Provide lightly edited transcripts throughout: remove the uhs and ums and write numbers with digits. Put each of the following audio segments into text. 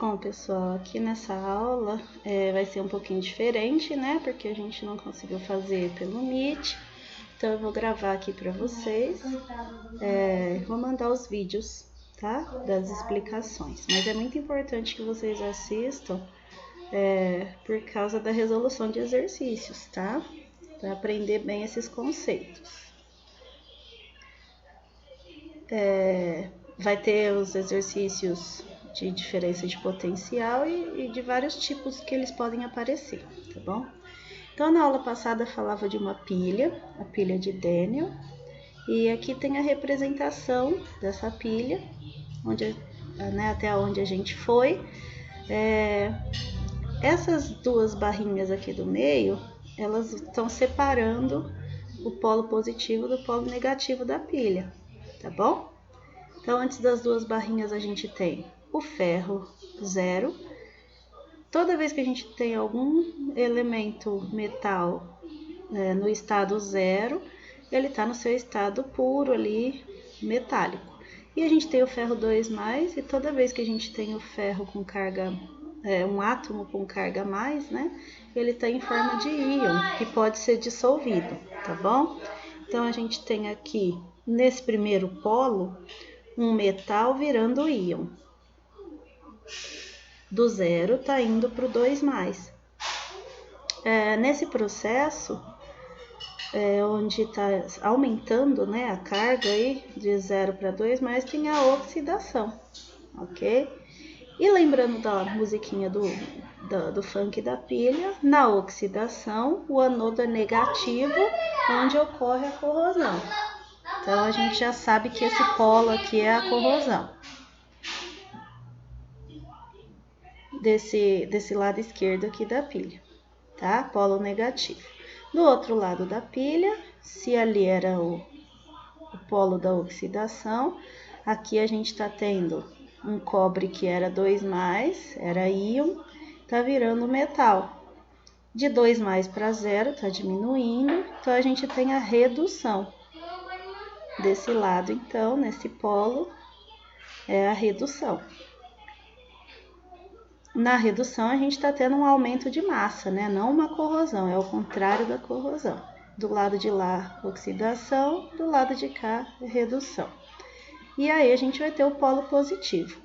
Bom, pessoal, aqui nessa aula vai ser um pouquinho diferente, né? Porque a gente não conseguiu fazer pelo Meet. Então, eu vou gravar aqui para vocês. Vou mandar os vídeos, tá? Das explicações. Mas é muito importante que vocês assistam por causa da resolução de exercícios, tá? Para aprender bem esses conceitos. Vai ter os exercícios de diferença de potencial e de vários tipos que eles podem aparecer, tá bom? Então, na aula passada falava de uma pilha, a pilha de Daniell, e aqui tem a representação dessa pilha, até onde a gente foi. Essas duas barrinhas aqui do meio, elas estão separando o polo positivo do polo negativo da pilha, tá bom? Então, antes das duas barrinhas, a gente tem o ferro 0. Toda vez que a gente tem algum elemento metal no estado 0, ele está no seu estado puro ali, metálico. E a gente tem o ferro 2+, e toda vez que a gente tem o ferro com carga, um átomo com carga mais, né, ele está em forma de íon, que pode ser dissolvido, tá bom? Então, a gente tem aqui, nesse primeiro polo, um metal virando íon. Do 0 está indo para o 2+. Nesse processo, onde está aumentando, né, a carga aí, de 0 para 2+, tem a oxidação, ok? E lembrando da musiquinha do funk da pilha, na oxidação, o anodo é negativo, onde ocorre a corrosão. Então, a gente já sabe que esse polo aqui é a corrosão. Desse lado esquerdo aqui da pilha, tá? Polo negativo. Do outro lado da pilha, se ali era o polo da oxidação, aqui a gente tá tendo um cobre que era 2+, era íon, tá virando metal. De 2+ para 0, tá diminuindo, então a gente tem a redução. Desse lado, então, nesse polo, é a redução. Na redução, a gente está tendo um aumento de massa, né? Não uma corrosão, é o contrário da corrosão. Do lado de lá, oxidação, do lado de cá, redução. E aí, a gente vai ter o polo positivo.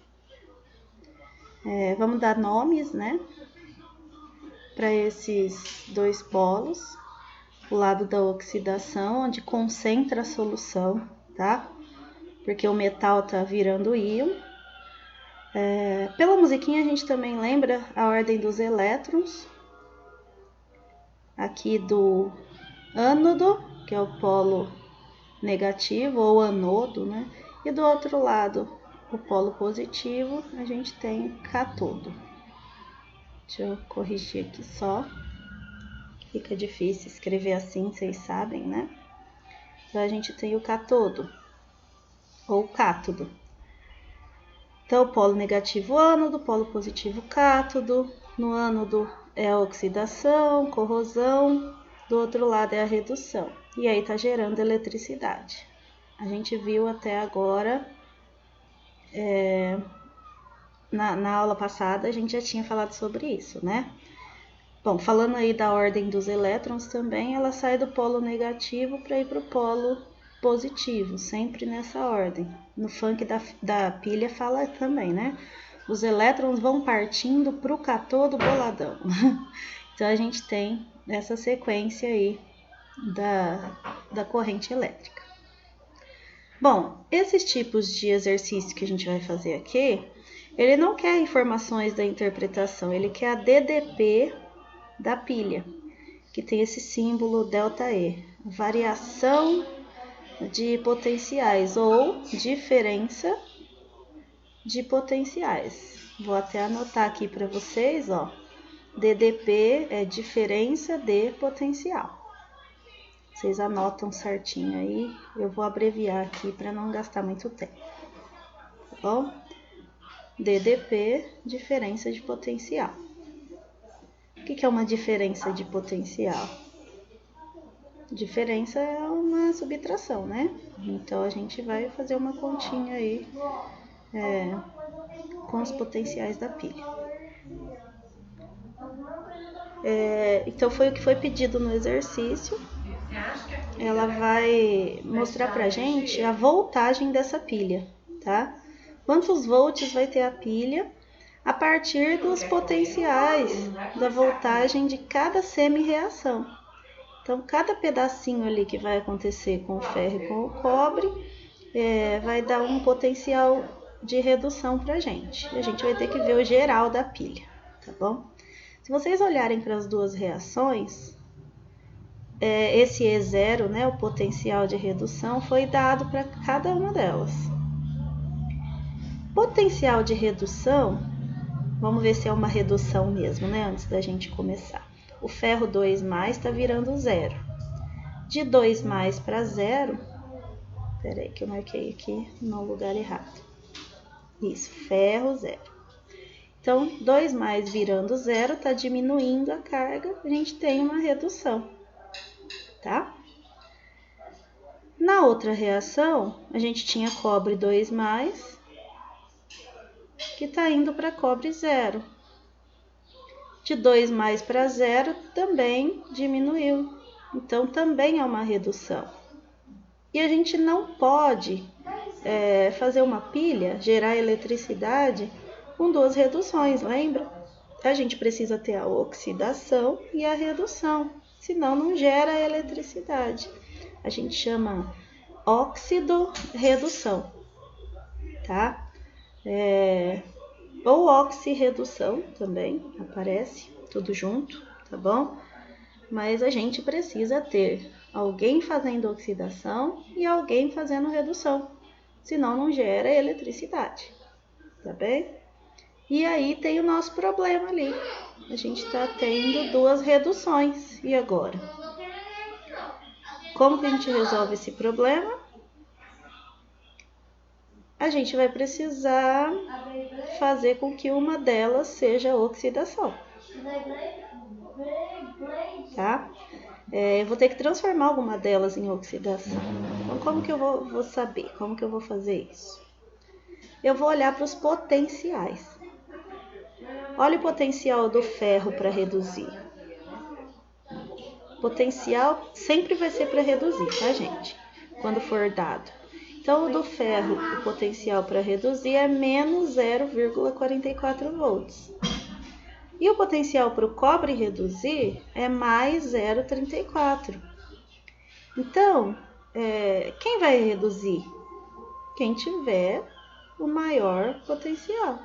Vamos dar nomes, né? Para esses dois polos. O lado da oxidação, onde concentra a solução, tá? Porque o metal tá virando íon. Pela musiquinha a gente também lembra a ordem dos elétrons, aqui do ânodo, que é o polo negativo, ou anodo, né? E do outro lado, o polo positivo, a gente tem o cátodo. Deixa eu corrigir aqui só, fica difícil escrever assim, vocês sabem, né? Então, a gente tem o cátodo, ou cátodo. Então, o polo negativo ânodo, polo positivo cátodo. No ânodo é a oxidação, corrosão. Do outro lado é a redução. E aí tá gerando eletricidade. A gente viu até agora, na aula passada, a gente já tinha falado sobre isso, né? Bom, falando aí da ordem dos elétrons também, ela sai do polo negativo para ir para o polo positivo, sempre nessa ordem. No funk da pilha fala também, né? Os elétrons vão partindo para o cátodo boladão. Então, a gente tem essa sequência aí da corrente elétrica. Bom, esses tipos de exercício que a gente vai fazer aqui, ele não quer informações da interpretação, ele quer a DDP da pilha, que tem esse símbolo ΔE, variação de potenciais ou diferença de potenciais. Vou até anotar aqui para vocês, ó. DDP é diferença de potencial. Vocês anotam certinho aí, eu vou abreviar aqui para não gastar muito tempo. Tá bom? DDP, diferença de potencial. O que é uma diferença de potencial? Diferença é uma subtração, né? Então, a gente vai fazer uma continha aí com os potenciais da pilha. Então foi o que foi pedido no exercício. Ela vai mostrar pra gente a voltagem dessa pilha, tá? Quantos volts vai ter a pilha a partir dos potenciais da voltagem de cada semi-reação. Então, cada pedacinho ali que vai acontecer com o ferro e com o cobre vai dar um potencial de redução pra gente. E a gente vai ter que ver o geral da pilha, tá bom? Se vocês olharem para as duas reações, esse E0, né, o potencial de redução, foi dado para cada uma delas. Potencial de redução, vamos ver se é uma redução mesmo, né, antes da gente começar. O ferro 2+ está virando 0. De 2+ para 0, peraí que eu marquei aqui no lugar errado. Isso, ferro 0. Então, 2+ virando 0, está diminuindo a carga, a gente tem uma redução, tá? Na outra reação, a gente tinha cobre 2+, que está indo para cobre 0. De 2+ para 0 também diminuiu, então também é uma redução. E a gente não pode fazer uma pilha, gerar eletricidade com duas reduções, lembra? A gente precisa ter a oxidação e a redução, senão não gera eletricidade. A gente chama óxido-redução, tá? Ou oxirredução também aparece, tudo junto, tá bom? Mas a gente precisa ter alguém fazendo oxidação e alguém fazendo redução, senão não gera eletricidade, tá bem? E aí tem o nosso problema ali, a gente está tendo duas reduções, e agora? Como que a gente resolve esse problema? A gente vai precisar fazer com que uma delas seja oxidação, tá? Eu vou ter que transformar alguma delas em oxidação. Então, como que eu vou saber? Como que eu vou fazer isso? Eu vou olhar para os potenciais. Olha o potencial do ferro para reduzir. Potencial sempre vai ser para reduzir, tá, gente? Quando for dado. Então, o do ferro, o potencial para reduzir é menos 0,44 volts. E o potencial para o cobre reduzir é mais 0,34. Então, quem vai reduzir? Quem tiver o maior potencial.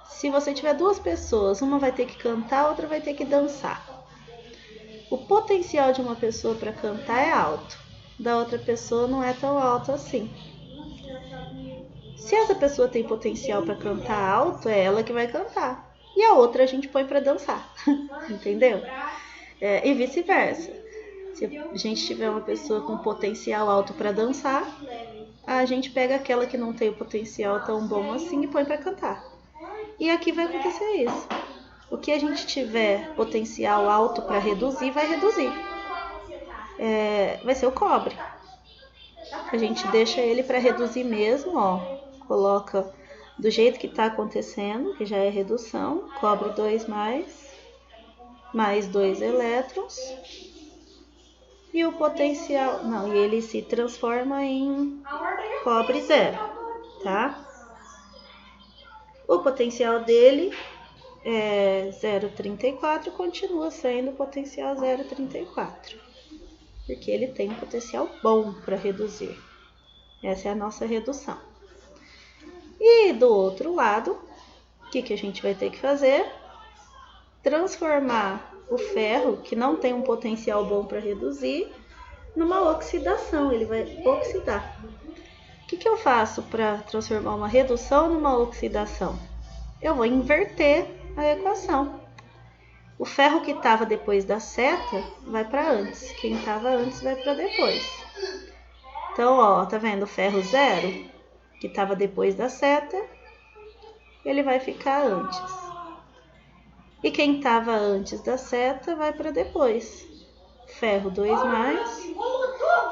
Se você tiver duas pessoas, uma vai ter que cantar, a outra vai ter que dançar. O potencial de uma pessoa para cantar é alto, da outra pessoa não é tão alto assim. Se essa pessoa tem potencial para cantar alto, é ela que vai cantar. E a outra a gente põe para dançar, entendeu? E vice-versa. Se a gente tiver uma pessoa com potencial alto para dançar, a gente pega aquela que não tem o potencial tão bom assim e põe para cantar. E aqui vai acontecer isso. O que a gente tiver potencial alto para reduzir, vai reduzir. Vai ser o cobre. A gente deixa ele para reduzir mesmo, ó. Coloca do jeito que está acontecendo, que já é redução. Cobre 2+, mais 2 elétrons. E o potencial... Não, e ele se transforma em cobre 0, tá? O potencial dele é 0,34, continua sendo potencial 0,34, porque ele tem um potencial bom para reduzir. Essa é a nossa redução. E do outro lado, o que a gente vai ter que fazer? Transformar o ferro, que não tem um potencial bom para reduzir, numa oxidação, ele vai oxidar. O que eu faço para transformar uma redução numa oxidação? Eu vou inverter a equação. O ferro que estava depois da seta vai para antes. Quem estava antes vai para depois. Então, ó, tá vendo o ferro 0, que estava depois da seta, ele vai ficar antes. E quem estava antes da seta vai para depois. Ferro 2+,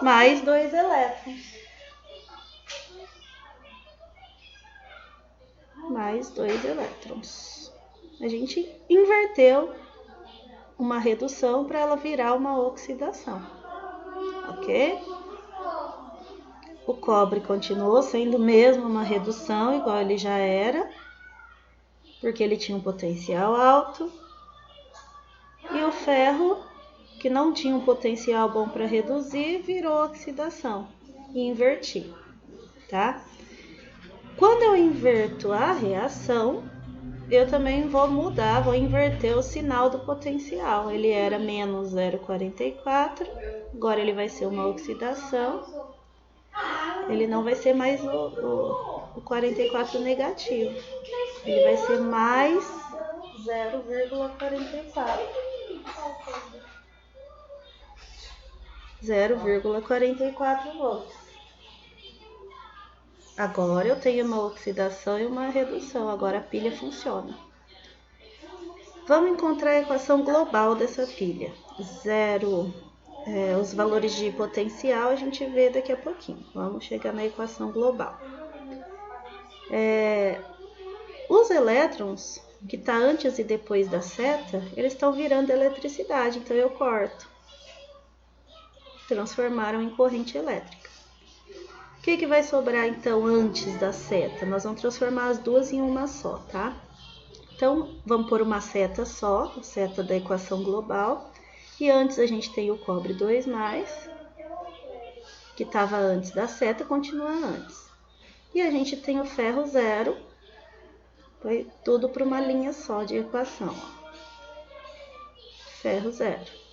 mais 2 elétrons. mais 2 elétrons. A gente inverteu uma redução para ela virar uma oxidação, ok? O cobre continuou sendo mesmo uma redução, igual ele já era, porque ele tinha um potencial alto. E o ferro, que não tinha um potencial bom para reduzir, virou oxidação. E inverti, tá? Quando eu inverto a reação, eu também vou mudar, vou inverter o sinal do potencial. Ele era menos 0,44, agora ele vai ser uma oxidação. Ele não vai ser mais o 44 negativo, ele vai ser mais 0,44. 0,44 volts. Agora eu tenho uma oxidação e uma redução, agora a pilha funciona. Vamos encontrar a equação global dessa pilha. Os valores de potencial a gente vê daqui a pouquinho. Vamos chegar na equação global. Os elétrons, que está antes e depois da seta, eles estão virando eletricidade, então eu corto. Transformaram em corrente elétrica. O que vai sobrar então antes da seta? Nós vamos transformar as duas em uma só, tá? Então, vamos pôr uma seta só, a seta da equação global. E antes a gente tem o cobre 2+, que estava antes da seta, continua antes. E a gente tem o ferro 0, foi tudo para uma linha só de equação. Ferro 0.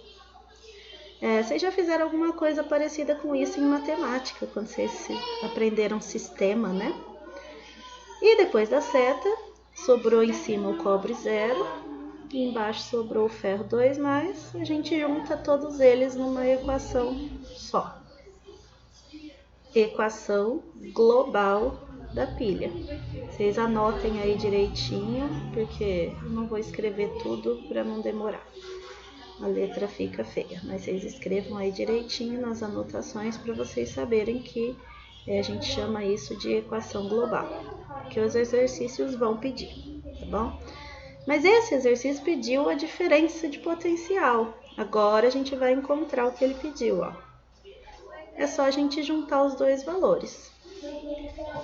Vocês já fizeram alguma coisa parecida com isso em matemática, quando vocês aprenderam sistema, né? E depois da seta, sobrou em cima o cobre 0. E embaixo sobrou o ferro 2+, a gente junta todos eles numa equação só. Equação global da pilha. Vocês anotem aí direitinho, porque eu não vou escrever tudo para não demorar. A letra fica feia, mas vocês escrevam aí direitinho nas anotações para vocês saberem que a gente chama isso de equação global, que os exercícios vão pedir, tá bom? Mas esse exercício pediu a diferença de potencial. Agora a gente vai encontrar o que ele pediu, ó. É só a gente juntar os dois valores.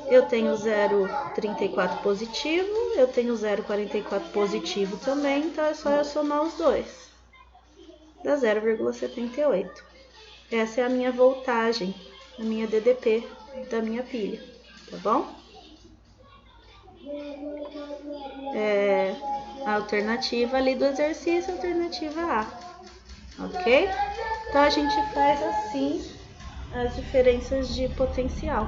Eu tenho 0,34 positivo, eu tenho 0,44 positivo também, então é só eu somar os dois. Dá 0,78. Essa é a minha voltagem, a minha DDP da minha pilha, tá bom? A alternativa ali do exercício, alternativa A, ok? Então a gente faz assim as diferenças de potencial,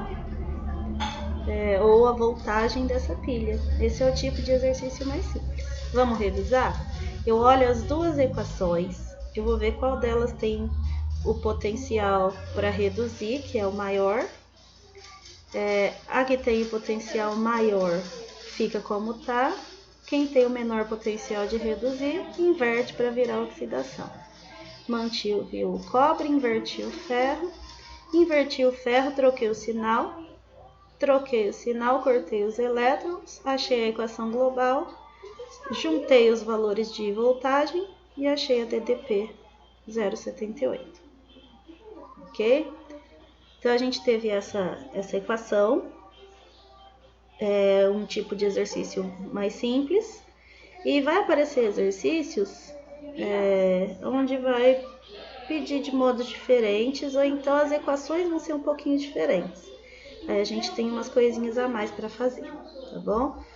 ou a voltagem dessa pilha. Esse é o tipo de exercício mais simples. Vamos revisar? Eu olho as duas equações, eu vou ver qual delas tem o potencial para reduzir, que é o maior. A que tem o potencial maior fica como está. Quem tem o menor potencial de reduzir, inverte para virar oxidação. Mantive o cobre, inverti o ferro. Inverti o ferro, troquei o sinal. Troquei o sinal, cortei os elétrons, achei a equação global. Juntei os valores de voltagem e achei a DDP 0,78. Ok? Então, a gente teve essa equação. Um tipo de exercício mais simples, e vai aparecer exercícios onde vai pedir de modos diferentes, ou então as equações vão ser um pouquinho diferentes. Aí a gente tem umas coisinhas a mais para fazer, tá bom?